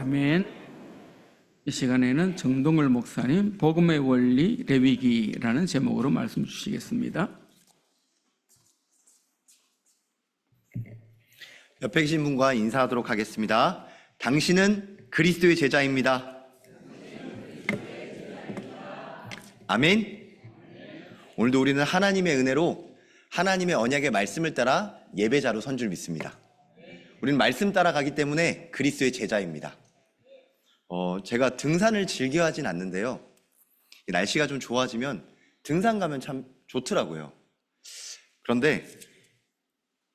아멘. 이 시간에는 정동을 목사님 복음의 원리 레위기라는 제목으로 말씀 주시겠습니다. 옆에 계신 분과 인사하도록 하겠습니다. 당신은 그리스도의 제자입니다. 아멘. 오늘도 우리는 하나님의 은혜로 하나님의 언약의 말씀을 따라 예배자로 선 줄 믿습니다. 우리는 말씀 따라가기 때문에 그리스도의 제자입니다. 제가 등산을 즐겨 하진 않는데요, 날씨가 좀 좋아지면 등산 가면 참 좋더라고요. 그런데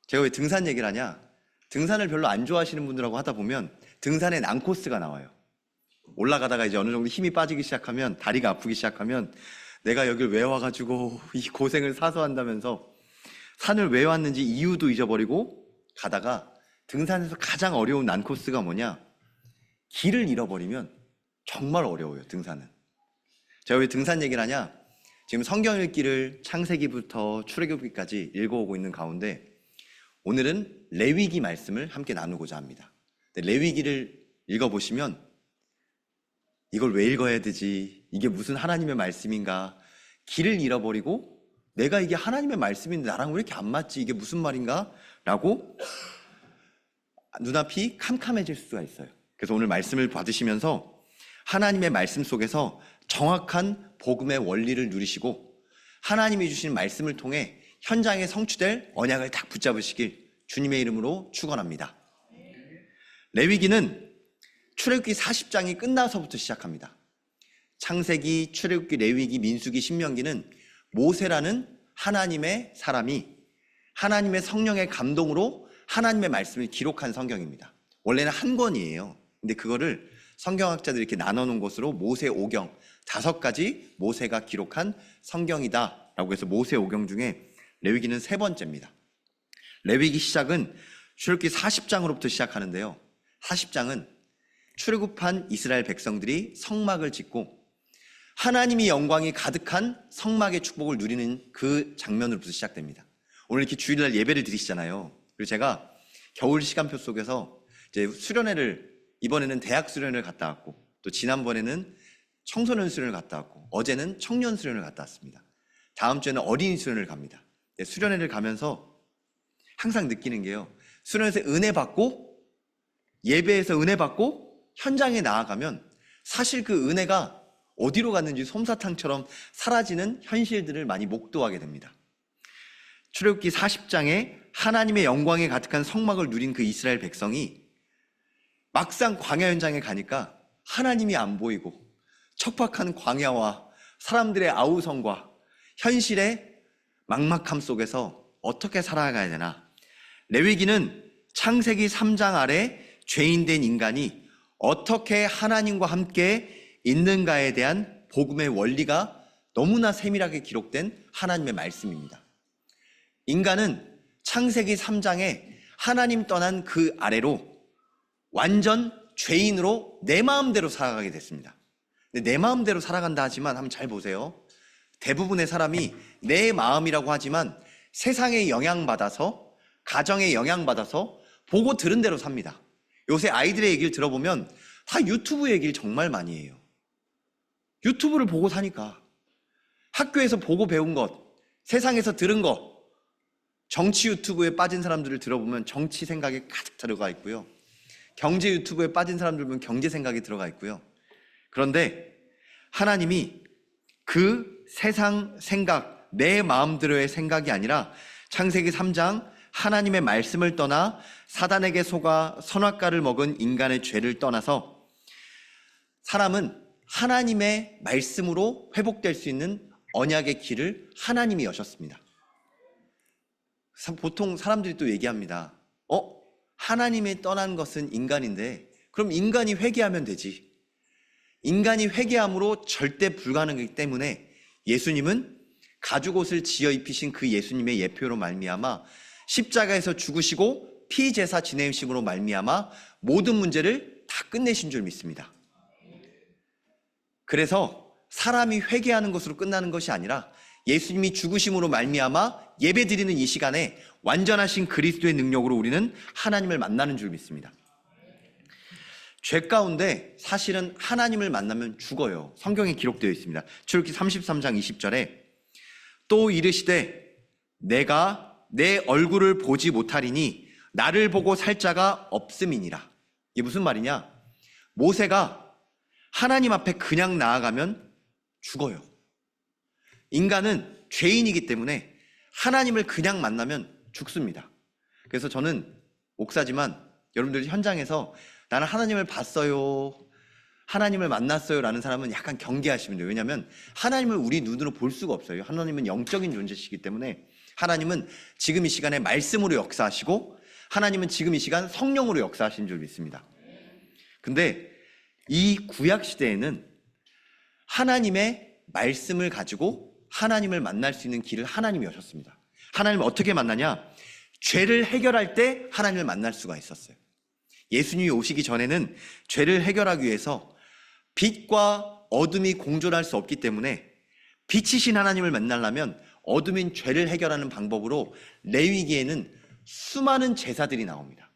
제가 왜 등산 얘기를 하냐, 등산을 별로 안 좋아하시는 분들하고 하다 보면 등산의 난코스가 나와요. 올라가다가 이제 어느 정도 힘이 빠지기 시작하면, 다리가 아프기 시작하면 내가 여길 왜 와가지고 이 고생을 사서 한다면서 산을 왜 왔는지 이유도 잊어버리고 가다가, 등산에서 가장 어려운 난코스가 뭐냐, 길을 잃어버리면 정말 어려워요. 등산은. 제가 왜 등산 얘기를 하냐, 지금 성경 읽기를 창세기부터 출애굽기까지 읽어오고 있는 가운데 오늘은 레위기 말씀을 함께 나누고자 합니다. 레위기를 읽어보시면 이걸 왜 읽어야 되지, 이게 무슨 하나님의 말씀인가, 길을 잃어버리고 내가 이게 하나님의 말씀인데 나랑 왜 이렇게 안 맞지, 이게 무슨 말인가 라고 눈앞이 캄캄해질 수가 있어요. 그래서 오늘 말씀을 받으시면서 하나님의 말씀 속에서 정확한 복음의 원리를 누리시고 하나님이 주신 말씀을 통해 현장에 성취될 언약을 딱 붙잡으시길 주님의 이름으로 축원합니다. 레위기는 출애굽기 40장이 끝나서부터 시작합니다. 창세기, 출애굽기, 레위기, 민수기, 신명기는 모세라는 하나님의 사람이 하나님의 성령의 감동으로 하나님의 말씀을 기록한 성경입니다. 원래는 한 권이에요. 근데 그거를 성경학자들이 이렇게 나눠놓은 것으로 모세오경, 5가지 모세가 기록한 성경이다 라고 해서 모세오경 중에 레위기는 3번째입니다. 레위기 시작은 출애굽기 40장으로부터 시작하는데요, 40장은 출애굽한 이스라엘 백성들이 성막을 짓고 하나님의 영광이 가득한 성막의 축복을 누리는 그 장면으로부터 시작됩니다. 오늘 이렇게 주일날 예배를 드리시잖아요. 그리고 제가 겨울 시간표 속에서 이제 수련회를, 이번에는 대학 수련회를 갔다 왔고, 또 지난번에는 청소년 수련을 갔다 왔고, 어제는 청년 수련을 갔다 왔습니다. 다음 주에는 어린이 수련을 갑니다. 수련회를 가면서 항상 느끼는 게요, 수련회에서 은혜 받고, 예배에서 은혜 받고 현장에 나아가면 사실 그 은혜가 어디로 갔는지 솜사탕처럼 사라지는 현실들을 많이 목도하게 됩니다. 출애굽기 40장에 하나님의 영광에 가득한 성막을 누린 그 이스라엘 백성이 막상 광야 현장에 가니까 하나님이 안 보이고 척박한 광야와 사람들의 아우성과 현실의 막막함 속에서 어떻게 살아가야 되나, 레위기는 창세기 3장 아래 죄인된 인간이 어떻게 하나님과 함께 있는가에 대한 복음의 원리가 너무나 세밀하게 기록된 하나님의 말씀입니다. 인간은 창세기 3장에 하나님 떠난 그 아래로 완전 죄인으로 내 마음대로 살아가게 됐습니다. 근데 내 마음대로 살아간다 하지만 한번 잘 보세요. 대부분의 사람이 내 마음이라고 하지만 세상에 영향받아서, 가정에 영향받아서 보고 들은 대로 삽니다. 요새 아이들의 얘기를 들어보면 다 유튜브 얘기를 정말 많이 해요. 유튜브를 보고 사니까. 학교에서 보고 배운 것, 세상에서 들은 것, 정치 유튜브에 빠진 사람들을 들어보면 정치 생각이 가득 들어가 있고요, 경제 유튜브에 빠진 사람들 보면 경제 생각이 들어가 있고요. 그런데 하나님이 그 세상 생각, 내 마음대로의 생각이 아니라 창세기 3장 하나님의 말씀을 떠나 사단에게 속아 선악과를 먹은 인간의 죄를 떠나서 사람은 하나님의 말씀으로 회복될 수 있는 언약의 길을 하나님이 여셨습니다. 보통 사람들이 또 얘기합니다. 하나님이 떠난 것은 인간인데 그럼 인간이 회개하면 되지. 인간이 회개함으로 절대 불가능하기 때문에 예수님은 가죽옷을 지어 입히신 그 예수님의 예표로 말미암아 십자가에서 죽으시고 피제사 지내심으로 말미암아 모든 문제를 다 끝내신 줄 믿습니다. 그래서 사람이 회개하는 것으로 끝나는 것이 아니라 예수님이 죽으심으로 말미암아 예배드리는 이 시간에 완전하신 그리스도의 능력으로 우리는 하나님을 만나는 줄 믿습니다. 죄 가운데 사실은 하나님을 만나면 죽어요. 성경에 기록되어 있습니다. 출애굽기 33장 20절에 또 이르시되 내가 내 얼굴을 보지 못하리니 나를 보고 살 자가 없음이니라. 이게 무슨 말이냐? 모세가 하나님 앞에 그냥 나아가면 죽어요. 인간은 죄인이기 때문에 하나님을 그냥 만나면 죽습니다. 그래서 저는 목사지만 여러분들 현장에서 나는 하나님을 봤어요, 하나님을 만났어요 라는 사람은 약간 경계하시면 돼요. 왜냐하면 하나님을 우리 눈으로 볼 수가 없어요. 하나님은 영적인 존재시기 때문에 하나님은 지금 이 시간에 말씀으로 역사하시고 하나님은 지금 이 시간 성령으로 역사하시는 줄 믿습니다. 근데 이 구약 시대에는 하나님의 말씀을 가지고 하나님을 만날 수 있는 길을 하나님이 여셨습니다. 하나님을 어떻게 만나냐? 죄를 해결할 때 하나님을 만날 수가 있었어요. 예수님이 오시기 전에는 죄를 해결하기 위해서 빛과 어둠이 공존할 수 없기 때문에 빛이신 하나님을 만나려면 어둠인 죄를 해결하는 방법으로 레위기에는 수많은 제사들이 나옵니다.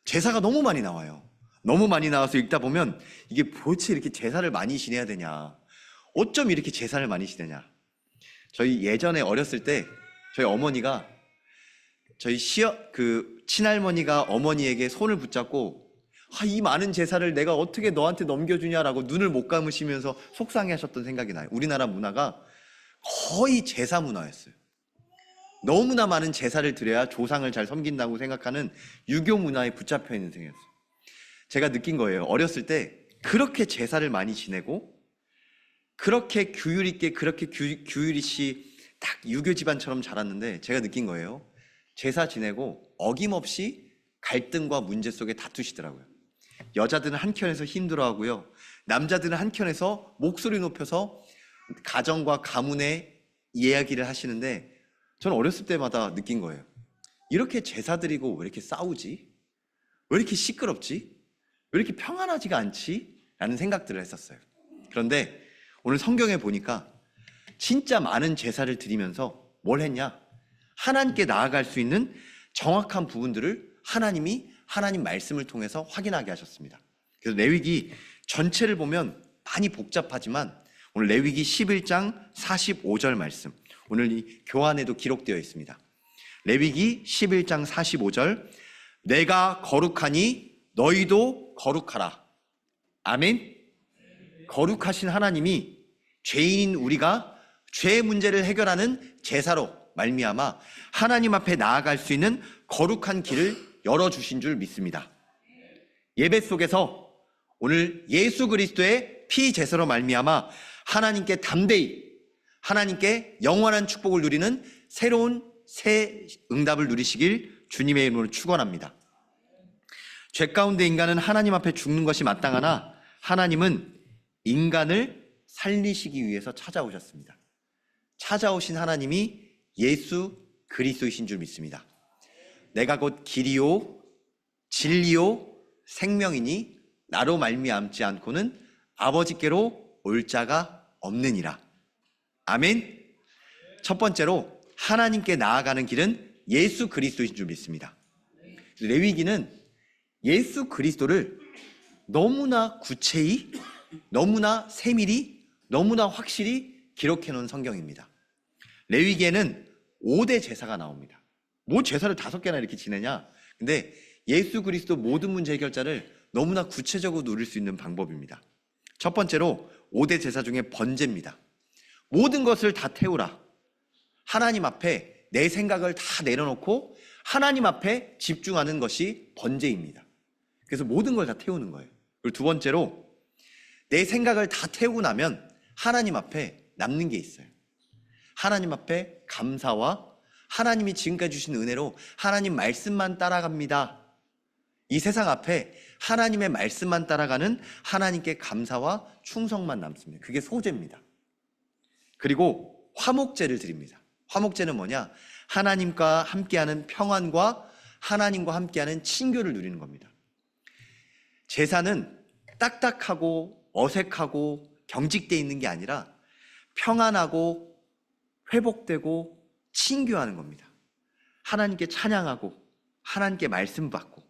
제사가 너무 많이 나와요. 너무 많이 나와서 읽다 보면 이게 도대체 이렇게 제사를 많이 지내야 되냐, 어쩜 이렇게 제사를 많이 지내냐. 저희 예전에 어렸을 때 저희 어머니가 저희 친할머니가 어머니에게 손을 붙잡고 이 많은 제사를 내가 어떻게 너한테 넘겨주냐라고 눈을 못 감으시면서 속상해하셨던 생각이 나요. 우리나라 문화가 거의 제사 문화였어요. 너무나 많은 제사를 드려야 조상을 잘 섬긴다고 생각하는 유교 문화에 붙잡혀 있는 생이었어요. 제가 느낀 거예요. 어렸을 때 그렇게 제사를 많이 지내고 그렇게 규율 있게 그렇게 규율 있이 딱 유교 집안처럼 자랐는데 제가 느낀 거예요. 제사 지내고 어김없이 갈등과 문제 속에 다투시더라고요. 여자들은 한켠에서 힘들어하고요, 남자들은 한켠에서 목소리 높여서 가정과 가문의 이야기를 하시는데 저는 어렸을 때마다 느낀 거예요. 이렇게 제사 드리고 왜 이렇게 싸우지? 왜 이렇게 시끄럽지? 왜 이렇게 평안하지가 않지? 라는 생각들을 했었어요. 그런데 오늘 성경에 보니까 진짜 많은 제사를 드리면서 뭘 했냐? 하나님께 나아갈 수 있는 정확한 부분들을 하나님이 하나님 말씀을 통해서 확인하게 하셨습니다. 그래서 레위기 전체를 보면 많이 복잡하지만 오늘 레위기 11장 45절 말씀, 오늘 이 교환에도 기록되어 있습니다. 레위기 11장 45절, 내가 거룩하니 너희도 거룩하라. 아멘. 거룩하신 하나님이 죄인인 우리가 죄의 문제를 해결하는 제사로 말미암아 하나님 앞에 나아갈 수 있는 거룩한 길을 열어주신 줄 믿습니다. 예배 속에서 오늘 예수 그리스도의 피 제사로 말미암아 하나님께 담대히, 하나님께 영원한 축복을 누리는 새로운 새 응답을 누리시길 주님의 이름으로 축원합니다. 죄 가운데 인간은 하나님 앞에 죽는 것이 마땅하나 하나님은 인간을 살리시기 위해서 찾아오셨습니다. 찾아오신 하나님이 예수 그리스도이신 줄 믿습니다. 내가 곧 길이요 진리요 생명이니 나로 말미암지 않고는 아버지께로 올 자가 없느니라. 아멘. 첫 번째로 하나님께 나아가는 길은 예수 그리스도이신 줄 믿습니다. 레위기는 예수 그리스도를 너무나 구체히, 너무나 세밀히, 너무나 확실히 기록해 놓은 성경입니다. 레위기에는 5대 제사가 나옵니다. 뭐 제사를 5개나 이렇게 지내냐? 근데 예수 그리스도 모든 문제 해결자를 너무나 구체적으로 누릴 수 있는 방법입니다. 첫 번째로 5대 제사 중에 번제입니다. 모든 것을 다 태우라. 하나님 앞에 내 생각을 다 내려놓고 하나님 앞에 집중하는 것이 번제입니다. 그래서 모든 걸 다 태우는 거예요. 그리고 두 번째로 내 생각을 다 태우고 나면 하나님 앞에 남는 게 있어요. 하나님 앞에 감사와 하나님이 지금까지 주신 은혜로 하나님 말씀만 따라갑니다. 이 세상 앞에 하나님의 말씀만 따라가는 하나님께 감사와 충성만 남습니다. 그게 소제입니다. 그리고 화목제를 드립니다. 화목제는 뭐냐? 하나님과 함께하는 평안과 하나님과 함께하는 친교를 누리는 겁니다. 제사는 딱딱하고 어색하고 경직되어 있는 게 아니라 평안하고 회복되고 친교하는 겁니다. 하나님께 찬양하고 하나님께 말씀 받고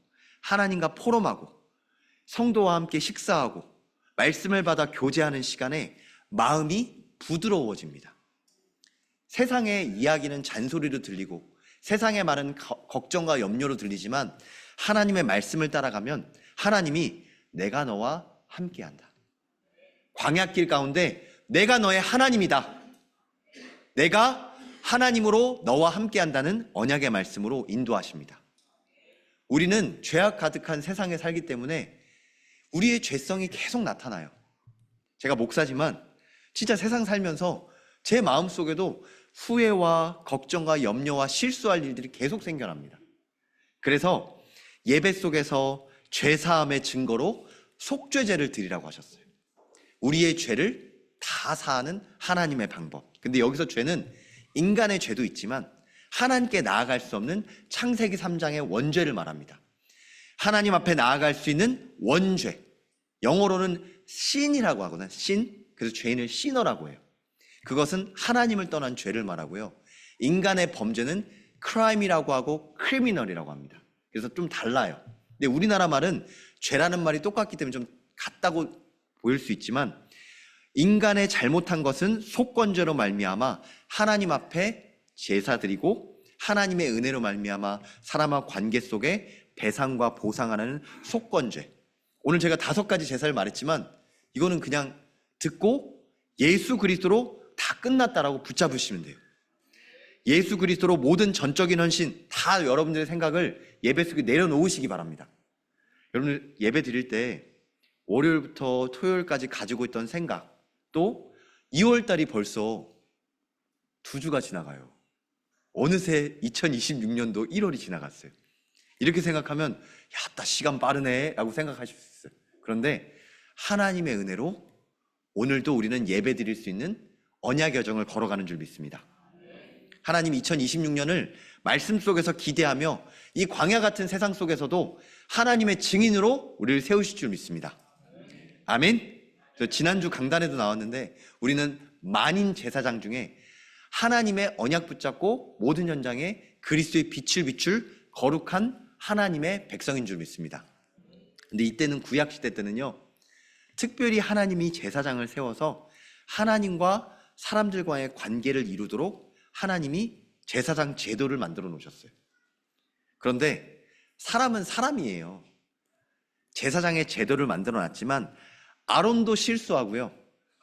하나님과 포럼하고 성도와 함께 식사하고 말씀을 받아 교제하는 시간에 마음이 부드러워집니다. 세상의 이야기는 잔소리로 들리고 세상의 말은 걱정과 염려로 들리지만 하나님의 말씀을 따라가면 하나님이 내가 너와 함께한다. 광야길 가운데 내가 너의 하나님이다. 내가 하나님으로 너와 함께한다는 언약의 말씀으로 인도하십니다. 우리는 죄악 가득한 세상에 살기 때문에 우리의 죄성이 계속 나타나요. 제가 목사지만 진짜 세상 살면서 제 마음속에도 후회와 걱정과 염려와 실수할 일들이 계속 생겨납니다. 그래서 예배 속에서 죄사함의 증거로 속죄제를 드리라고 하셨어요. 우리의 죄를 다 사하는 하나님의 방법. 근데 여기서 죄는 인간의 죄도 있지만 하나님께 나아갈 수 없는 창세기 3장의 원죄를 말합니다. 하나님 앞에 나아갈 수 있는 원죄, 영어로는 sin이라고 하거든요. sin. 그래서 죄인을 시너라고 해요. 그것은 하나님을 떠난 죄를 말하고요. 인간의 범죄는 crime이라고 하고 criminal이라고 합니다. 그래서 좀 달라요. 근데 우리나라 말은 죄라는 말이 똑같기 때문에 좀 같다고 보일 수 있지만 인간의 잘못한 것은 속건죄로 말미암아 하나님 앞에 제사드리고 하나님의 은혜로 말미암아 사람과 관계 속에 배상과 보상하는 속건죄. 오늘 제가 5가지 제사를 말했지만 이거는 그냥 듣고 예수 그리스도로 다 끝났다라고 붙잡으시면 돼요. 예수 그리스도로 모든 전적인 헌신 다 여러분들의 생각을 예배 속에 내려놓으시기 바랍니다. 여러분들 예배 드릴 때 월요일부터 토요일까지 가지고 있던 생각, 또 2월달이 벌써 2주가 지나가요. 어느새 2026년도 1월이 지나갔어요. 이렇게 생각하면 야, 나 시간 빠르네 라고 생각하실 수 있어요. 그런데 하나님의 은혜로 오늘도 우리는 예배 드릴 수 있는 언약 여정을 걸어가는 줄 믿습니다. 하나님 2026년을 말씀 속에서 기대하며 이 광야 같은 세상 속에서도 하나님의 증인으로 우리를 세우실 줄 믿습니다. 아멘. 지난주 강단에도 나왔는데 우리는 만인 제사장 중에 하나님의 언약 붙잡고 모든 현장에 그리스도의 빛을 비출 거룩한 하나님의 백성인 줄 믿습니다. 근데 이때는 구약 시대 때는요, 특별히 하나님이 제사장을 세워서 하나님과 사람들과의 관계를 이루도록 하나님이 제사장 제도를 만들어 놓으셨어요. 그런데 사람은 사람이에요. 제사장의 제도를 만들어 놨지만 아론도 실수하고요,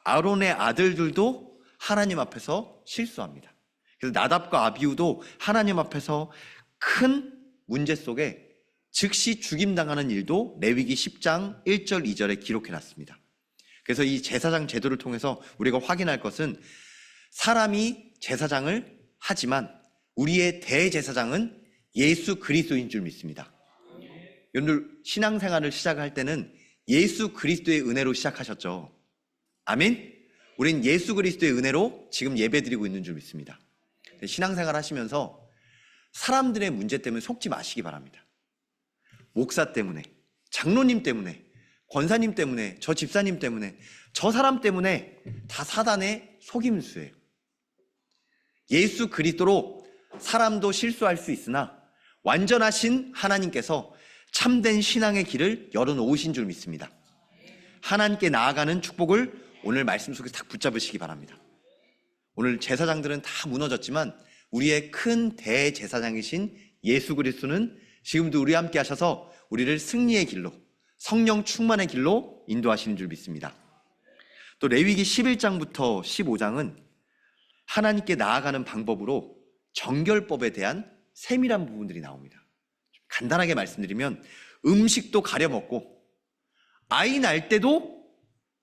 아론의 아들들도 하나님 앞에서 실수합니다. 그래서 나답과 아비후도 하나님 앞에서 큰 문제 속에 즉시 죽임당하는 일도 레위기 10장 1절 2절에 기록해놨습니다. 그래서 이 제사장 제도를 통해서 우리가 확인할 것은 사람이 제사장을 하지만 우리의 대제사장은 예수 그리스도인 줄 믿습니다. 여러분들 신앙생활을 시작할 때는 예수 그리스도의 은혜로 시작하셨죠. 아멘. 우린 예수 그리스도의 은혜로 지금 예배드리고 있는 줄 믿습니다. 신앙생활 하시면서 사람들의 문제 때문에 속지 마시기 바랍니다. 목사 때문에, 장로님 때문에, 권사님 때문에, 저 집사님 때문에, 저 사람 때문에 다 사단의 속임수예요. 예수 그리스도로 사람도 실수할 수 있으나 완전하신 하나님께서 참된 신앙의 길을 열어놓으신 줄 믿습니다. 하나님께 나아가는 축복을 오늘 말씀 속에서 딱 붙잡으시기 바랍니다. 오늘 제사장들은 다 무너졌지만 우리의 큰 대제사장이신 예수 그리스도는 지금도 우리와 함께 하셔서 우리를 승리의 길로, 성령 충만의 길로 인도하시는 줄 믿습니다. 또 레위기 11장부터 15장은 하나님께 나아가는 방법으로 정결법에 대한 세밀한 부분들이 나옵니다. 좀 간단하게 말씀드리면 음식도 가려 먹고 아이 낳을 때도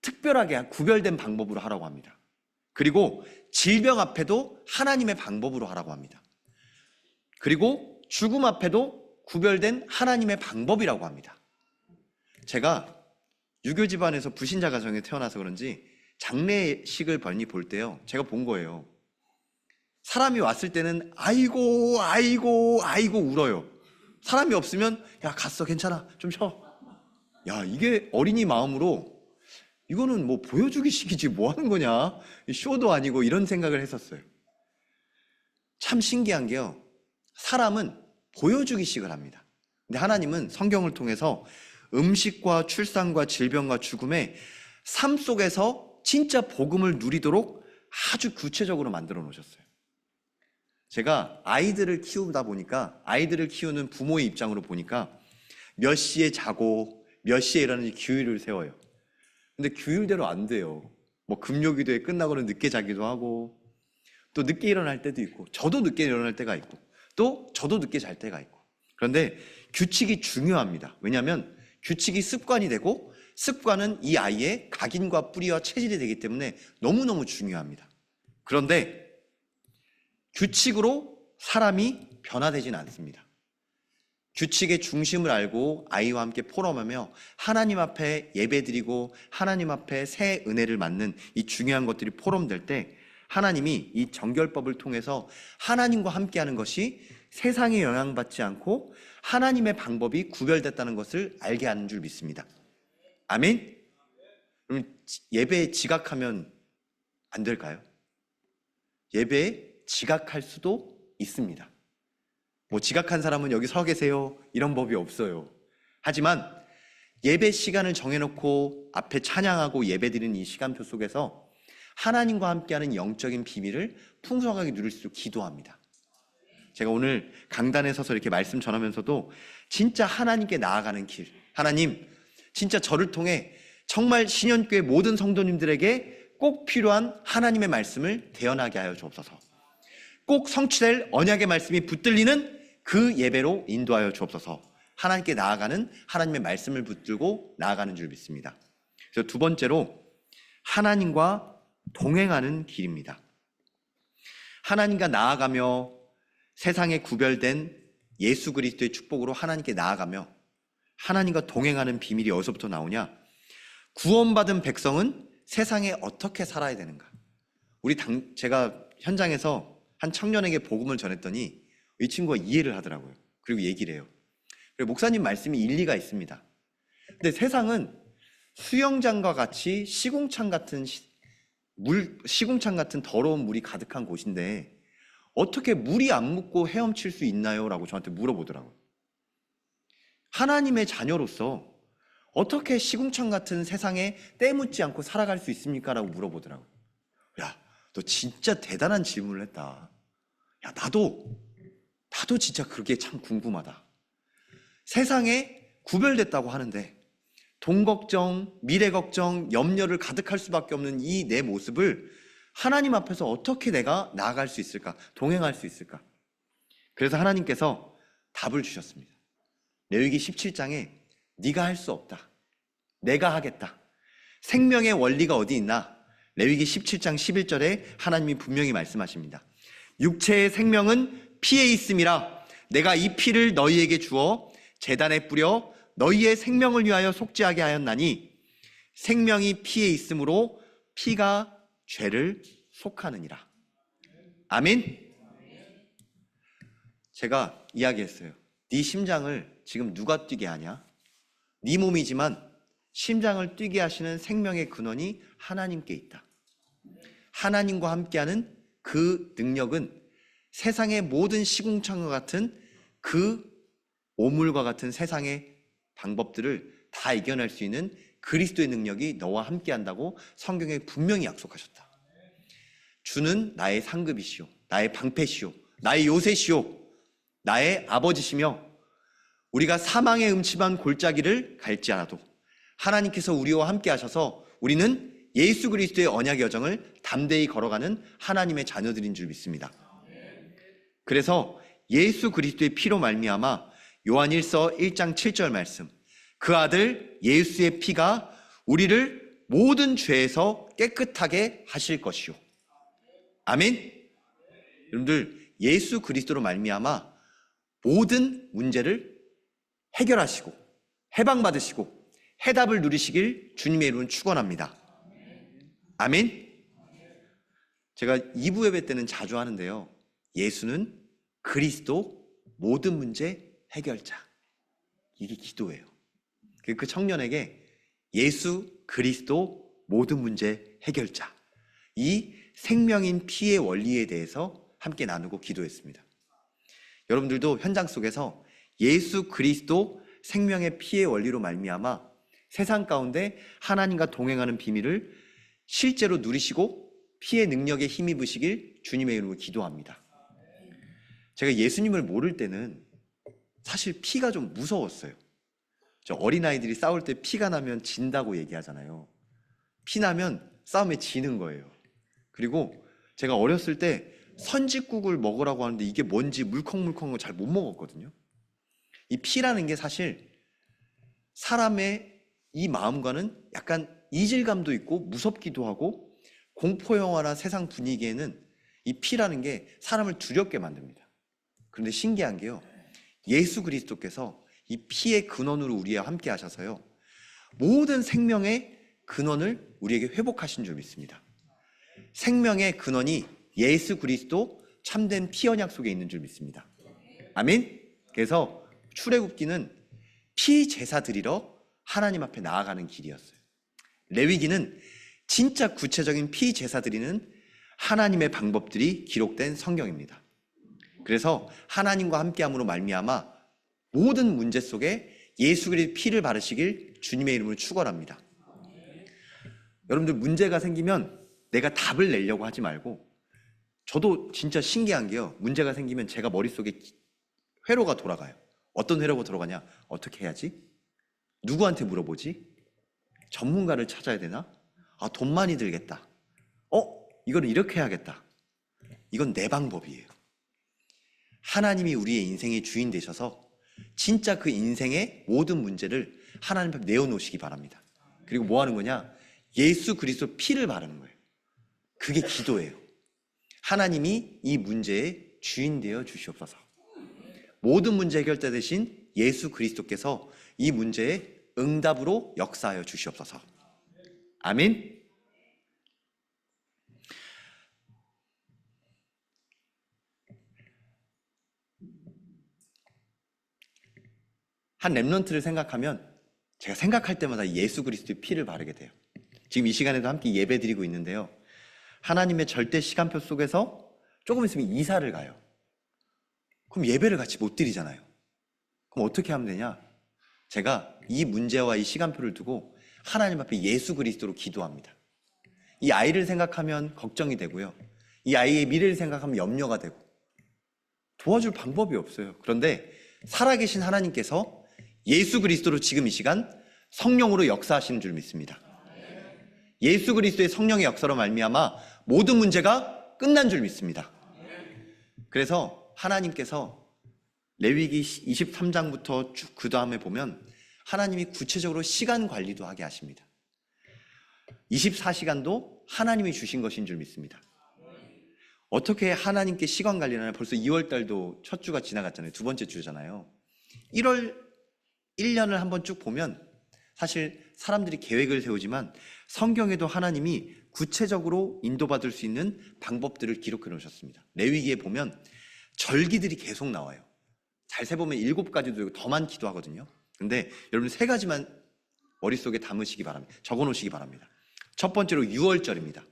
특별하게 구별된 방법으로 하라고 합니다. 그리고 질병 앞에도 하나님의 방법으로 하라고 합니다. 그리고 죽음 앞에도 구별된 하나님의 방법이라고 합니다. 제가 유교 집안에서 불신자 가정에 태어나서 그런지 장례식을 많이 볼 때요, 제가 본 거예요. 사람이 왔을 때는 아이고 아이고 아이고 울어요. 사람이 없으면 야 갔어 괜찮아 좀 쉬어. 야 이게 어린이 마음으로 이거는 뭐 보여주기식이지 뭐 하는 거냐, 쇼도 아니고 이런 생각을 했었어요. 참 신기한 게요, 사람은 보여주기식을 합니다. 근데 하나님은 성경을 통해서 음식과 출산과 질병과 죽음에 삶 속에서 진짜 복음을 누리도록 아주 구체적으로 만들어 놓으셨어요. 제가 아이들을 키우다 보니까, 아이들을 키우는 부모의 입장으로 보니까 몇 시에 자고 몇 시에 일어나는지 규율을 세워요. 근데 규율대로 안 돼요. 뭐 금요기도에 끝나고는 늦게 자기도 하고, 또 늦게 일어날 때도 있고, 저도 늦게 일어날 때가 있고, 또 저도 늦게 잘 때가 있고. 그런데 규칙이 중요합니다. 왜냐하면 규칙이 습관이 되고, 습관은 이 아이의 각인과 뿌리와 체질이 되기 때문에 너무너무 중요합니다. 그런데 규칙으로 사람이 변화되진 않습니다. 규칙의 중심을 알고 아이와 함께 포럼하며 하나님 앞에 예배드리고 하나님 앞에 새 은혜를 맡는 이 중요한 것들이 포럼될 때, 하나님이 이 정결법을 통해서 하나님과 함께하는 것이 세상에 영향받지 않고 하나님의 방법이 구별됐다는 것을 알게 하는 줄 믿습니다. 아멘? 그럼 예배에 지각하면 안 될까요? 예배에 지각할 수도 있습니다. 뭐 지각한 사람은 여기 서 계세요, 이런 법이 없어요. 하지만 예배 시간을 정해놓고 앞에 찬양하고 예배드리는 이 시간표 속에서 하나님과 함께하는 영적인 비밀을 풍성하게 누릴 수 있도록 기도합니다. 제가 오늘 강단에 서서 이렇게 말씀 전하면서도 진짜 하나님께 나아가는 길, 하나님 진짜 저를 통해 정말 신현교회 모든 성도님들에게 꼭 필요한 하나님의 말씀을 대언하게 하여 주옵소서. 꼭 성취될 언약의 말씀이 붙들리는 그 예배로 인도하여 주옵소서. 하나님께 나아가는 하나님의 말씀을 붙들고 나아가는 줄 믿습니다. 그래서 두 번째로 하나님과 동행하는 길입니다. 하나님과 나아가며 세상에 구별된 예수 그리스도의 축복으로 하나님께 나아가며 하나님과 동행하는 비밀이 어디서부터 나오냐? 구원받은 백성은 세상에 어떻게 살아야 되는가? 제가 현장에서 한 청년에게 복음을 전했더니 이 친구가 이해를 하더라고요. 그리고 얘기를 해요. 그리고 목사님 말씀이 일리가 있습니다. 근데 세상은 수영장과 같이 시궁창 같은 더러운 물이 가득한 곳인데 어떻게 물이 안 묻고 헤엄칠 수 있나요? 라고 저한테 물어보더라고요. 하나님의 자녀로서 어떻게 시궁창 같은 세상에 때 묻지 않고 살아갈 수 있습니까? 라고 물어보더라고요. 야, 너 진짜 대단한 질문을 했다. 야, 나도 진짜 그게 참 궁금하다. 세상에 구별됐다고 하는데 돈 걱정, 미래 걱정, 염려를 가득할 수밖에 없는 이 내 모습을 하나님 앞에서 어떻게 내가 나아갈 수 있을까? 동행할 수 있을까? 그래서 하나님께서 답을 주셨습니다. 레위기 17장에 네가 할 수 없다. 내가 하겠다. 생명의 원리가 어디 있나? 레위기 17장 11절에 하나님이 분명히 말씀하십니다. 육체의 생명은 피에 있음이라. 내가 이 피를 너희에게 주어 제단에 뿌려 너희의 생명을 위하여 속죄하게 하였나니 생명이 피에 있으므로 피가 죄를 속하느니라. 아멘. 제가 이야기했어요. 네 심장을 지금 누가 뛰게 하냐? 네 몸이지만 심장을 뛰게 하시는 생명의 근원이 하나님께 있다. 하나님과 함께하는 그 능력은 세상의 모든 시궁창과 같은 그 오물과 같은 세상의 방법들을 다 이겨낼 수 있는 그리스도의 능력이 너와 함께한다고 성경에 분명히 약속하셨다. 주는 나의 상급이시오, 나의 방패시오, 나의 요새시오, 나의 아버지시며 우리가 사망의 음침한 골짜기를 갈지라도 하나님께서 우리와 함께 하셔서 우리는 예수 그리스도의 언약의 여정을 담대히 걸어가는 하나님의 자녀들인 줄 믿습니다. 그래서 예수 그리스도의 피로 말미암아 요한일서 1장 7절 말씀, 그 아들 예수의 피가 우리를 모든 죄에서 깨끗하게 하실 것이요. 아멘. 여러분들, 예수 그리스도로 말미암아 모든 문제를 해결하시고 해방받으시고 해답을 누리시길 주님의 이름으로 축원합니다. 아멘. 제가 2부 예배 때는 자주 하는데요, 예수는 그리스도 모든 문제 해결자, 이게 기도예요. 그 청년에게 예수 그리스도 모든 문제 해결자, 이 생명인 피의 원리에 대해서 함께 나누고 기도했습니다. 여러분들도 현장 속에서 예수 그리스도 생명의 피의 원리로 말미암아 세상 가운데 하나님과 동행하는 비밀을 실제로 누리시고 피의 능력에 힘입으시길 주님의 이름으로 기도합니다. 제가 예수님을 모를 때는 사실 피가 좀 무서웠어요. 저 어린아이들이 싸울 때 피가 나면 진다고 얘기하잖아요. 피 나면 싸움에 지는 거예요. 그리고 제가 어렸을 때 선짓국을 먹으라고 하는데 이게 뭔지 물컹물컹 잘 못 먹었거든요. 이 피라는 게 사실 사람의 이 마음과는 약간 이질감도 있고 무섭기도 하고, 공포 영화나 세상 분위기에는 이 피라는 게 사람을 두렵게 만듭니다. 그런데 신기한 게요, 예수 그리스도께서 이 피의 근원으로 우리와 함께 하셔서요, 모든 생명의 근원을 우리에게 회복하신 줄 믿습니다. 생명의 근원이 예수 그리스도 참된 피 언약 속에 있는 줄 믿습니다. 아멘. 그래서 출애굽기는 피 제사 드리러 하나님 앞에 나아가는 길이었어요. 레위기는 진짜 구체적인 피 제사 드리는 하나님의 방법들이 기록된 성경입니다. 그래서 하나님과 함께함으로 말미암아 모든 문제 속에 예수 그리스도의 피를 바르시길 주님의 이름으로 축원합니다. 여러분들, 문제가 생기면 내가 답을 내려고 하지 말고, 저도 진짜 신기한 게요, 문제가 생기면 제가 머릿속에 회로가 돌아가요. 어떤 회로가 돌아가냐? 어떻게 해야지? 누구한테 물어보지? 전문가를 찾아야 되나? 아, 돈 많이 들겠다. 이거는 이렇게 해야겠다. 이건 내 방법이에요. 하나님이 우리의 인생의 주인 되셔서 진짜 그 인생의 모든 문제를 하나님 앞에 내어놓으시기 바랍니다. 그리고 뭐 하는 거냐? 예수 그리스도 피를 바르는 거예요. 그게 기도예요. 하나님이 이 문제의 주인 되어 주시옵소서. 모든 문제 해결자 되신 예수 그리스도께서 이 문제의 응답으로 역사하여 주시옵소서. 아멘. 한 렘넌트를 생각하면 제가 생각할 때마다 예수 그리스도의 피를 바르게 돼요. 지금 이 시간에도 함께 예배 드리고 있는데요, 하나님의 절대 시간표 속에서 조금 있으면 이사를 가요. 그럼 예배를 같이 못 드리잖아요. 그럼 어떻게 하면 되냐? 제가 이 문제와 이 시간표를 두고 하나님 앞에 예수 그리스도로 기도합니다. 이 아이를 생각하면 걱정이 되고요, 이 아이의 미래를 생각하면 염려가 되고, 도와줄 방법이 없어요. 그런데 살아계신 하나님께서 예수 그리스도로 지금 이 시간 성령으로 역사하시는 줄 믿습니다. 예수 그리스도의 성령의 역사로 말미암아 모든 문제가 끝난 줄 믿습니다. 그래서 하나님께서 레위기 23장부터 쭉 그 다음에 보면 하나님이 구체적으로 시간 관리도 하게 하십니다. 24시간도 하나님이 주신 것인 줄 믿습니다. 어떻게 하나님께 시간 관리를 하냐? 벌써 2월 달도 첫 주가 지나갔잖아요. 두 번째 주잖아요. 1년을 한번 쭉 보면 사실 사람들이 계획을 세우지만 성경에도 하나님이 구체적으로 인도받을 수 있는 방법들을 기록해 놓으셨습니다. 레위기에 보면 절기들이 계속 나와요. 잘 세보면 7가지도 되고 더 많기도 하거든요. 근데 여러분 3가지만 머릿속에 담으시기 바랍니다. 적어 놓으시기 바랍니다. 첫 번째로 6월절입니다.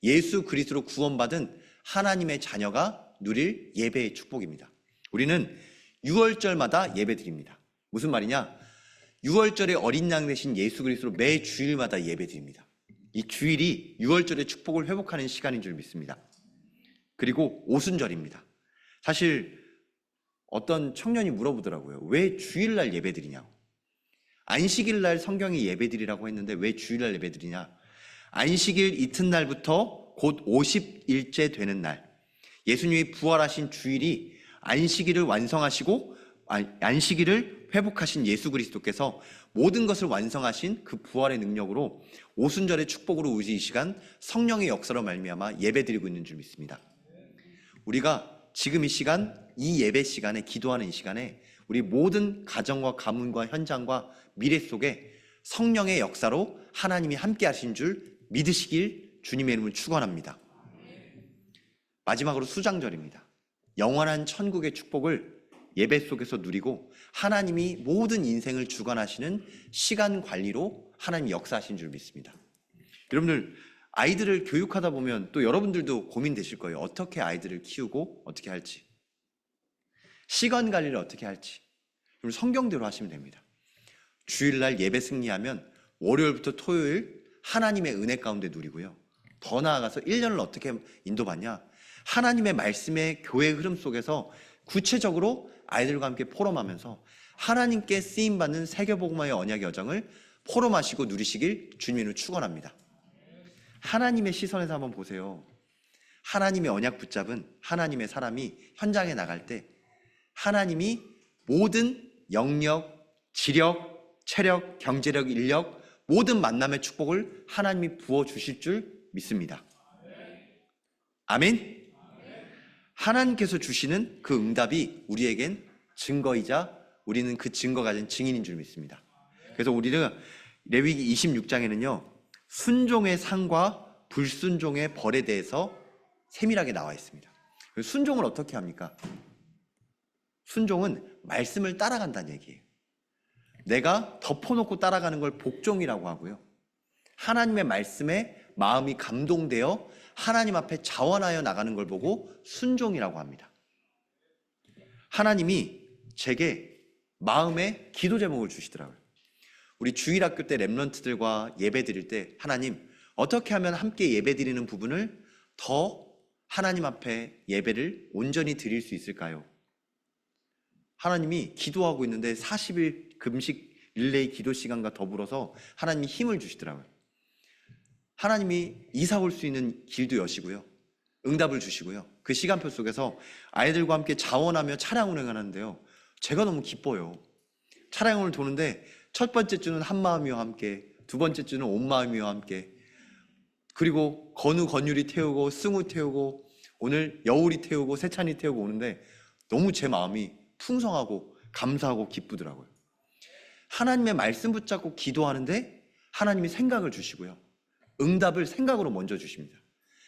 예수 그리스도로 구원받은 하나님의 자녀가 누릴 예배의 축복입니다. 우리는 6월절마다 예배 드립니다. 무슨 말이냐? 6월절에 어린 양 되신 예수 그리스도로 매 주일마다 예배 드립니다. 이 주일이 6월절의 축복을 회복하는 시간인 줄 믿습니다. 그리고 오순절입니다. 사실 어떤 청년이 물어보더라고요. 왜 주일날 예배 드리냐고. 안식일날 성경에 예배 드리라고 했는데 왜 주일날 예배 드리냐? 안식일 이튿날부터 곧 50일째 되는 날, 예수님이 부활하신 주일이 안식일을 완성하시고 안식일을 회복하신 예수 그리스도께서 모든 것을 완성하신 그 부활의 능력으로 오순절의 축복으로 우리 이 시간 성령의 역사로 말미암아 예배드리고 있는 줄 믿습니다. 우리가 지금 이 시간, 이 예배 시간에, 기도하는 이 시간에 우리 모든 가정과 가문과 현장과 미래 속에 성령의 역사로 하나님이 함께 하신 줄 믿으시길 주님의 이름을 축원합니다. 마지막으로 수장절입니다. 영원한 천국의 축복을 예배 속에서 누리고 하나님이 모든 인생을 주관하시는 시간 관리로 하나님이 역사하신 줄 믿습니다. 여러분들, 아이들을 교육하다 보면 또 여러분들도 고민되실 거예요. 어떻게 아이들을 키우고 어떻게 할지, 시간 관리를 어떻게 할지. 그럼 성경대로 하시면 됩니다. 주일날 예배 승리하면 월요일부터 토요일 하나님의 은혜 가운데 누리고요. 더 나아가서 1년을 어떻게 인도받냐? 하나님의 말씀의 교회 흐름 속에서 구체적으로 아이들과 함께 포럼하면서 하나님께 쓰임받는 세계복음화의 언약의 여정을 포럼하시고 누리시길 주님으로 축원합니다. 하나님의 시선에서 한번 보세요. 하나님의 언약 붙잡은 하나님의 사람이 현장에 나갈 때 하나님이 모든 영역, 지력, 체력, 경제력, 인력, 모든 만남의 축복을 하나님이 부어주실 줄 믿습니다. 아멘. 하나님께서 주시는 그 응답이 우리에겐 증거이자 우리는 그 증거 가진 증인인 줄 믿습니다. 그래서 우리는 레위기 26장에는요 순종의 상과 불순종의 벌에 대해서 세밀하게 나와 있습니다. 순종을 어떻게 합니까? 순종은 말씀을 따라간다는 얘기예요. 내가 덮어놓고 따라가는 걸 복종이라고 하고요, 하나님의 말씀에 마음이 감동되어 하나님 앞에 자원하여 나가는 걸 보고 순종이라고 합니다. 하나님이 제게 마음에 기도 제목을 주시더라고요. 우리 주일학교 때 렘넌트들과 예배 드릴 때 하나님 어떻게 하면 함께 예배 드리는 부분을 더 하나님 앞에 예배를 온전히 드릴 수 있을까요? 하나님이 기도하고 있는데 40일 금식 릴레이 기도 시간과 더불어서 하나님이 힘을 주시더라고요. 하나님이 이사 올 수 있는 길도 여시고요, 응답을 주시고요, 그 시간표 속에서 아이들과 함께 자원하며 차량 운행을 하는데요, 제가 너무 기뻐요. 차량을 도는데 첫 번째 주는 한마음이와 함께, 두 번째 주는 온마음이와 함께, 그리고 건율이 태우고 승우 태우고 오늘 여울이 태우고 세찬이 태우고 오는데 너무 제 마음이 풍성하고 감사하고 기쁘더라고요. 하나님의 말씀 붙잡고 기도하는데 하나님이 생각을 주시고요, 응답을 생각으로 먼저 주십니다.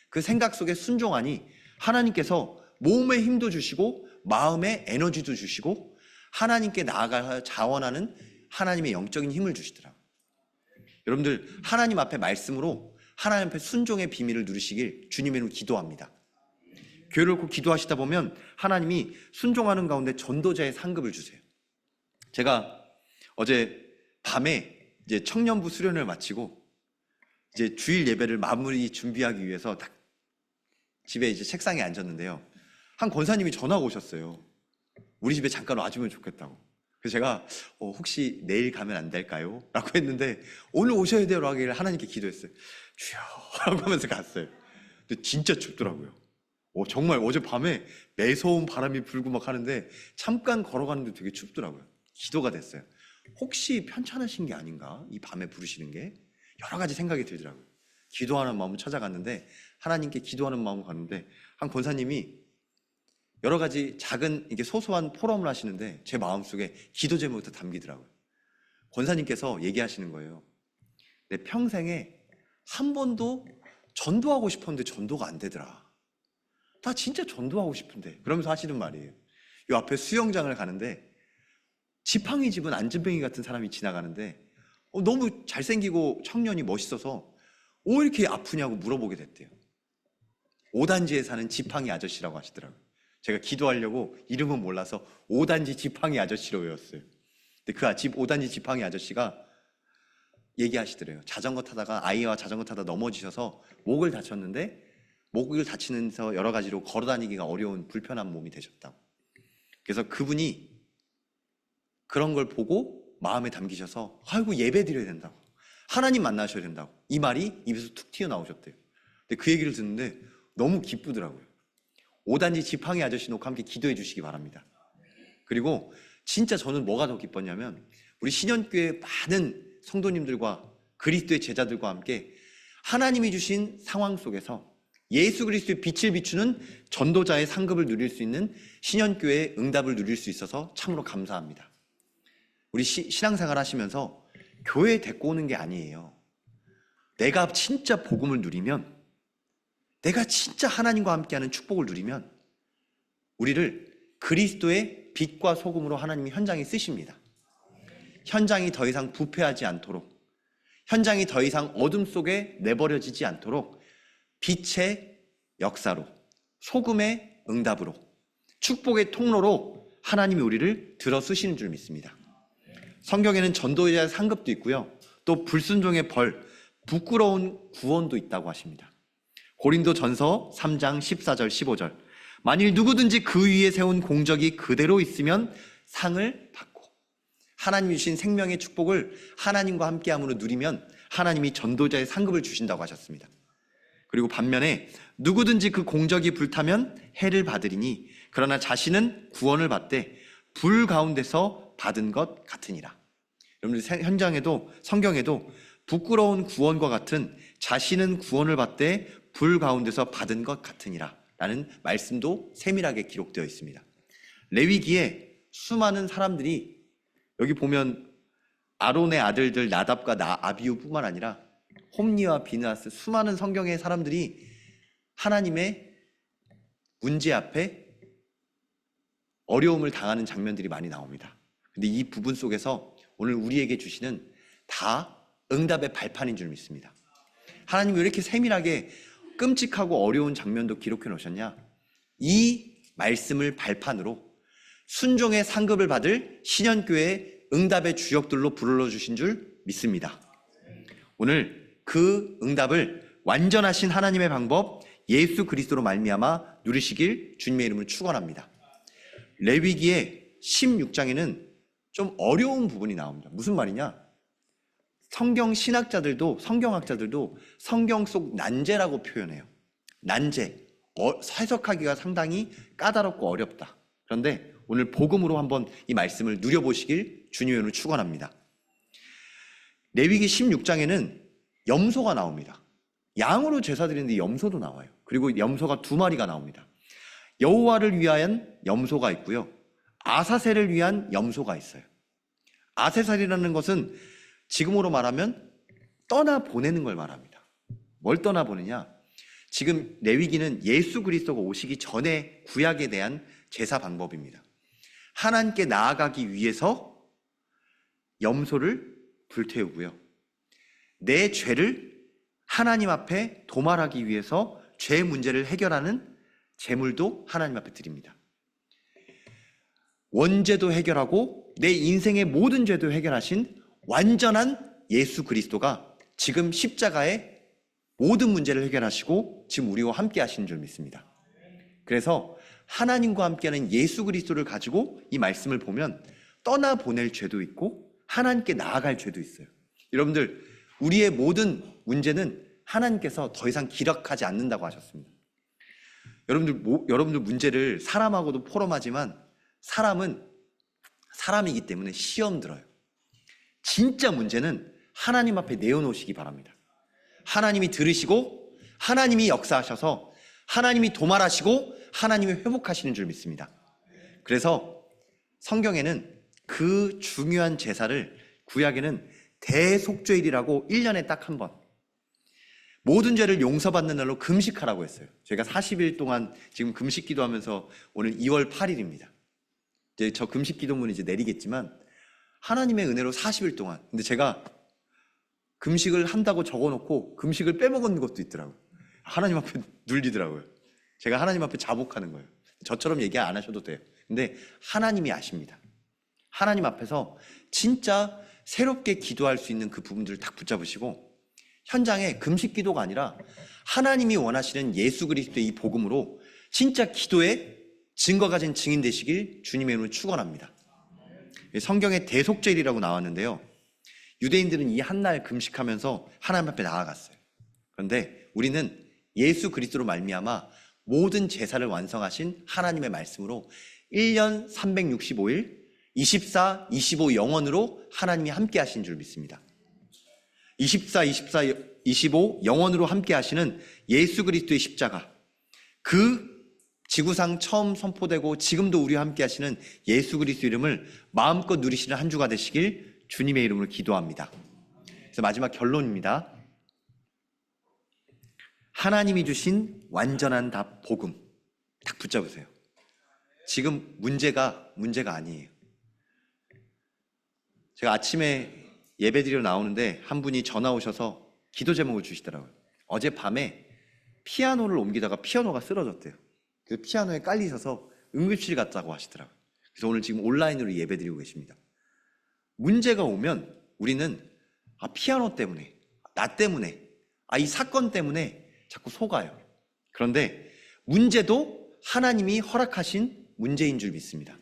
그 생각 속에 순종하니 하나님께서 몸에 힘도 주시고 마음에 에너지도 주시고 하나님께 나아가 자원하는 하나님의 영적인 힘을 주시더라고요. 여러분들 하나님 앞에 말씀으로 하나님 앞에 순종의 비밀을 누리시길 주님의 이름으로 기도합니다. 교회를 놓고 기도하시다 보면 하나님이 순종하는 가운데 전도자의 상급을 주세요. 제가 어제 밤에 이제 청년부 수련을 마치고 이제 주일 예배를 마무리 준비하기 위해서 딱 집에 이제 책상에 앉았는데요, 한 권사님이 전화가 오셨어요. 우리 집에 잠깐 와주면 좋겠다고. 그래서 제가 혹시 내일 가면 안 될까요? 라고 했는데 오늘 오셔야 돼요 라고 하길래 하나님께 기도했어요. 주여 라고 하면서 갔어요. 근데 진짜 춥더라고요. 정말 어젯밤에 매서운 바람이 불고 막 하는데 잠깐 걸어가는데 되게 춥더라고요. 기도가 됐어요. 혹시 편찮으신 게 아닌가? 이 밤에 부르시는 게? 여러 가지 생각이 들더라고요. 기도하는 마음을 찾아갔는데, 하나님께 기도하는 마음을 갔는데 한 권사님이 여러 가지 작은 이게 소소한 포럼을 하시는데 제 마음속에 기도 제목이 다 담기더라고요. 권사님께서 얘기하시는 거예요. 내 평생에 한 번도 전도하고 싶었는데 전도가 안 되더라. 나 진짜 전도하고 싶은데. 그러면서 하시는 말이에요. 이 앞에 수영장을 가는데 지팡이 집은 안전뱅이 같은 사람이 지나가는데 너무 잘생기고 청년이 멋있어서 왜 이렇게 아프냐고 물어보게 됐대요. 5단지에 사는 지팡이 아저씨라고 하시더라고요. 제가 기도하려고 이름은 몰라서 5단지 지팡이 아저씨로 외웠어요. 근데 그 5단지 지팡이 아저씨가 얘기하시더래요. 자전거 타다가 아이와 자전거 타다 넘어지셔서 목을 다쳤는데 목을 다치면서 여러 가지로 걸어다니기가 어려운 불편한 몸이 되셨다고. 그래서 그분이 그런 걸 보고 마음에 담기셔서 아이고 예배 드려야 된다고, 하나님 만나셔야 된다고, 이 말이 입에서 툭 튀어나오셨대요. 근데 그 얘기를 듣는데 너무 기쁘더라고요. 5단지 지팡이 아저씨 놓고 함께 기도해 주시기 바랍니다. 그리고 진짜 저는 뭐가 더 기뻤냐면 우리 신현교회 많은 성도님들과 그리스도의 제자들과 함께 하나님이 주신 상황 속에서 예수 그리스도의 빛을 비추는 전도자의 상급을 누릴 수 있는 신현교회의 응답을 누릴 수 있어서 참으로 감사합니다. 우리 신앙생활 하시면서 교회에 데리고 오는 게 아니에요. 내가 진짜 복음을 누리면, 내가 진짜 하나님과 함께하는 축복을 누리면 우리를 그리스도의 빛과 소금으로 하나님이 현장에 쓰십니다. 현장이 더 이상 부패하지 않도록, 현장이 더 이상 어둠 속에 내버려지지 않도록 빛의 역사로, 소금의 응답으로, 축복의 통로로 하나님이 우리를 들어 쓰시는 줄 믿습니다. 성경에는 전도자의 상급도 있고요. 또 불순종의 벌, 부끄러운 구원도 있다고 하십니다. 고린도전서 3장 14절 15절. 만일 누구든지 그 위에 세운 공적이 그대로 있으면 상을 받고, 하나님이 주신 생명의 축복을 하나님과 함께함으로 누리면 하나님이 전도자의 상급을 주신다고 하셨습니다. 그리고 반면에 누구든지 그 공적이 불타면 해를 받으리니 그러나 자신은 구원을 받되 불 가운데서 받은 것 같으니라. 여러분들 현장에도 성경에도 부끄러운 구원과 같은 자신은 구원을 받되 불 가운데서 받은 것 같으니라 라는 말씀도 세밀하게 기록되어 있습니다. 레위기에 수많은 사람들이, 여기 보면 아론의 아들들 나답과 아비후뿐만 아니라 홈리와 비느하스, 수많은 성경의 사람들이 하나님의 문제 앞에 어려움을 당하는 장면들이 많이 나옵니다. 근데 이 부분 속에서 오늘 우리에게 주시는 다 응답의 발판인 줄 믿습니다. 하나님이 왜 이렇게 세밀하게 끔찍하고 어려운 장면도 기록해 놓으셨냐? 이 말씀을 발판으로 순종의 상급을 받을 신현교회의 응답의 주역들로 불러주신 줄 믿습니다. 오늘 그 응답을 완전하신 하나님의 방법 예수 그리스도로 말미암아 누리시길 주님의 이름으로 축원합니다. 레위기의 16장에는 좀 어려운 부분이 나옵니다. 무슨 말이냐? 성경학자들도 성경 속 난제라고 표현해요. 난제, 해석하기가 상당히 까다롭고 어렵다. 그런데 오늘 복음으로 한번 이 말씀을 누려보시길 주님의 이름으로 축원합니다. 레위기 16장에는 염소가 나옵니다. 양으로 제사 드리는데 염소도 나와요. 그리고 염소가 2마리가 나옵니다. 여호와를 위한 염소가 있고요, 아사셀을 위한 염소가 있어요. 아사셀이라는 것은 지금으로 말하면 떠나보내는 걸 말합니다. 뭘 떠나보내냐? 지금 레위기는 예수 그리스도가 오시기 전에 구약에 대한 제사 방법입니다. 하나님께 나아가기 위해서 염소를 불태우고요, 내 죄를 하나님 앞에 도말하기 위해서 죄 문제를 해결하는 제물도 하나님 앞에 드립니다. 원죄도 해결하고 내 인생의 모든 죄도 해결하신 완전한 예수 그리스도가 지금 십자가의 모든 문제를 해결하시고 지금 우리와 함께 하시는 줄 믿습니다. 그래서 하나님과 함께하는 예수 그리스도를 가지고 이 말씀을 보면 떠나보낼 죄도 있고 하나님께 나아갈 죄도 있어요. 여러분들, 우리의 모든 문제는 하나님께서 더 이상 기록하지 않는다고 하셨습니다. 여러분들 문제를 사람하고도 포럼하지만 사람은 사람이기 때문에 시험 들어요. 진짜 문제는 하나님 앞에 내어놓으시기 바랍니다. 하나님이 들으시고 하나님이 역사하셔서 하나님이 도말하시고 하나님이 회복하시는 줄 믿습니다. 그래서 성경에는 그 중요한 제사를, 구약에는 대속죄일이라고 1년에 딱 한 번, 모든 죄를 용서받는 날로 금식하라고 했어요. 저희가 40일 동안 지금 금식 기도하면서 오늘 2월 8일입니다. 이제 저 금식 기도문 이제 내리겠지만 하나님의 은혜로 40일 동안, 근데 제가 금식을 한다고 적어놓고 금식을 빼먹은 것도 있더라고요. 하나님 앞에 눌리더라고요. 제가 하나님 앞에 자복하는 거예요. 저처럼 얘기 안 하셔도 돼요. 근데 하나님이 아십니다. 하나님 앞에서 진짜 새롭게 기도할 수 있는 그 부분들을 딱 붙잡으시고, 현장에 금식 기도가 아니라 하나님이 원하시는 예수 그리스도의 이 복음으로 진짜 기도의 증거 가진 증인 되시길 주님의 이름으로 축원합니다. 성경에 대속죄일이라고 나왔는데요, 유대인들은 이 한날 금식하면서 하나님 앞에 나아갔어요. 그런데 우리는 예수 그리스도로 말미암아 모든 제사를 완성하신 하나님의 말씀으로 1년 365일 24, 25 영원으로 하나님이 함께 하신 줄 믿습니다. 24, 25 영원으로 함께 하시는 예수 그리스도의 십자가, 그 지구상 처음 선포되고 지금도 우리와 함께 하시는 예수 그리스도 이름을 마음껏 누리시는 한 주가 되시길 주님의 이름으로 기도합니다. 그래서 마지막 결론입니다. 하나님이 주신 완전한 답, 복음 딱 붙잡으세요. 지금 문제가 아니에요. 제가 아침에 예배드리러 나오는데 한 분이 전화 오셔서 기도 제목을 주시더라고요. 어젯밤에 피아노를 옮기다가 피아노가 쓰러졌대요. 그 피아노에 깔리셔서 응급실 갔다고 하시더라고요. 그래서 오늘 지금 온라인으로 예배드리고 계십니다. 문제가 오면 우리는 피아노 때문에, 나 때문에, 이 사건 때문에 자꾸 속아요. 그런데 문제도 하나님이 허락하신 문제인 줄 믿습니다.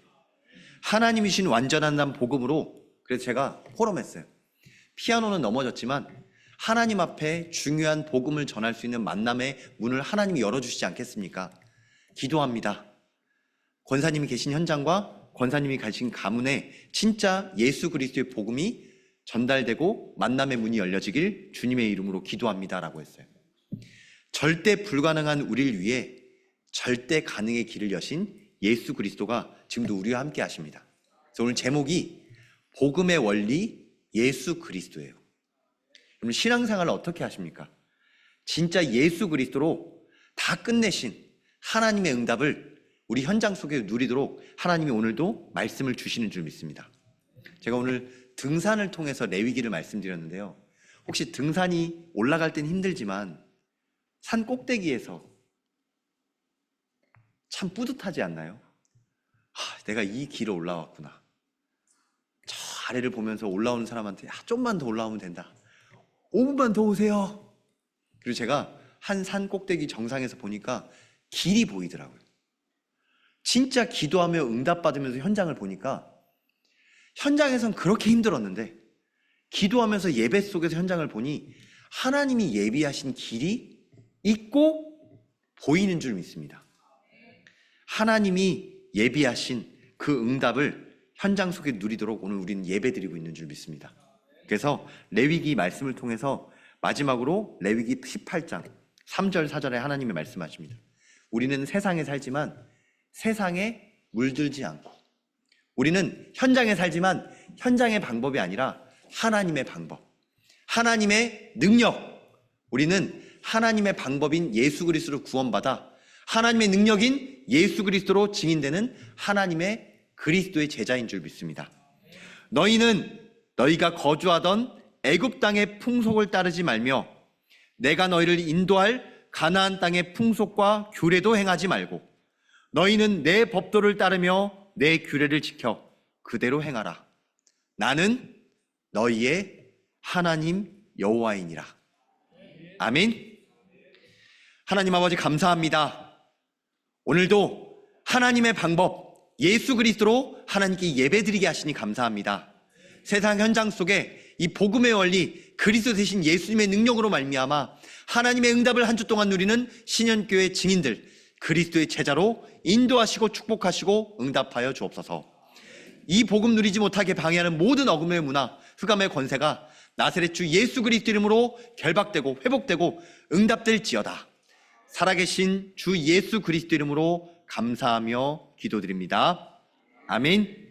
하나님이 주신 완전한 난 복음으로, 그래서 제가 포럼했어요. 피아노는 넘어졌지만 하나님 앞에 중요한 복음을 전할 수 있는 만남의 문을 하나님이 열어주시지 않겠습니까? 기도합니다. 권사님이 계신 현장과 권사님이 가신 가문에 진짜 예수 그리스도의 복음이 전달되고 만남의 문이 열려지길 주님의 이름으로 기도합니다라고 했어요. 절대 불가능한 우리를 위해 절대 가능의 길을 여신 예수 그리스도가 지금도 우리와 함께 하십니다. 그래서 오늘 제목이 복음의 원리 예수 그리스도예요. 여러분, 신앙생활을 어떻게 하십니까? 진짜 예수 그리스도로 다 끝내신 하나님의 응답을 우리 현장 속에 누리도록 하나님이 오늘도 말씀을 주시는 줄 믿습니다. 제가 오늘 등산을 통해서 레위기를 말씀드렸는데요. 혹시 등산이 올라갈 땐 힘들지만 산 꼭대기에서 참 뿌듯하지 않나요? 내가 이 길을 올라왔구나. 저 아래를 보면서 올라오는 사람한테 좀만 더 올라오면 된다. 5분만 더 오세요. 그리고 제가 한 산 꼭대기 정상에서 보니까 길이 보이더라고요. 진짜 기도하며 응답받으면서 현장을 보니까 현장에선 그렇게 힘들었는데 기도하면서 예배 속에서 현장을 보니 하나님이 예비하신 길이 있고 보이는 줄 믿습니다. 하나님이 예비하신 그 응답을 현장 속에 누리도록 오늘 우리는 예배드리고 있는 줄 믿습니다. 그래서 레위기 말씀을 통해서 마지막으로 레위기 18장 3절 4절에 하나님이 말씀하십니다. 우리는 세상에 살지만 세상에 물들지 않고, 우리는 현장에 살지만 현장의 방법이 아니라 하나님의 방법, 하나님의 능력, 우리는 하나님의 방법인 예수 그리스도로 구원받아 하나님의 능력인 예수 그리스도로 증인되는 하나님의 그리스도의 제자인 줄 믿습니다. 너희는 너희가 거주하던 애굽 땅의 풍속을 따르지 말며 내가 너희를 인도할 가나안 땅의 풍속과 규례도 행하지 말고 너희는 내 법도를 따르며 내 규례를 지켜 그대로 행하라. 나는 너희의 하나님 여호와이니라. 아멘. 하나님 아버지 감사합니다. 오늘도 하나님의 방법 예수 그리스도로 하나님께 예배드리게 하시니 감사합니다. 세상 현장 속에 이 복음의 원리 그리스도 되신 예수님의 능력으로 말미암아 하나님의 응답을 한 주 동안 누리는 신현교회 증인들, 그리스도의 제자로 인도하시고 축복하시고 응답하여 주옵소서. 이 복음 누리지 못하게 방해하는 모든 어금의 문화, 흑암의 권세가 나사렛 주 예수 그리스도 이름으로 결박되고 회복되고 응답될지어다. 살아계신 주 예수 그리스도 이름으로 감사하며 기도드립니다. 아멘.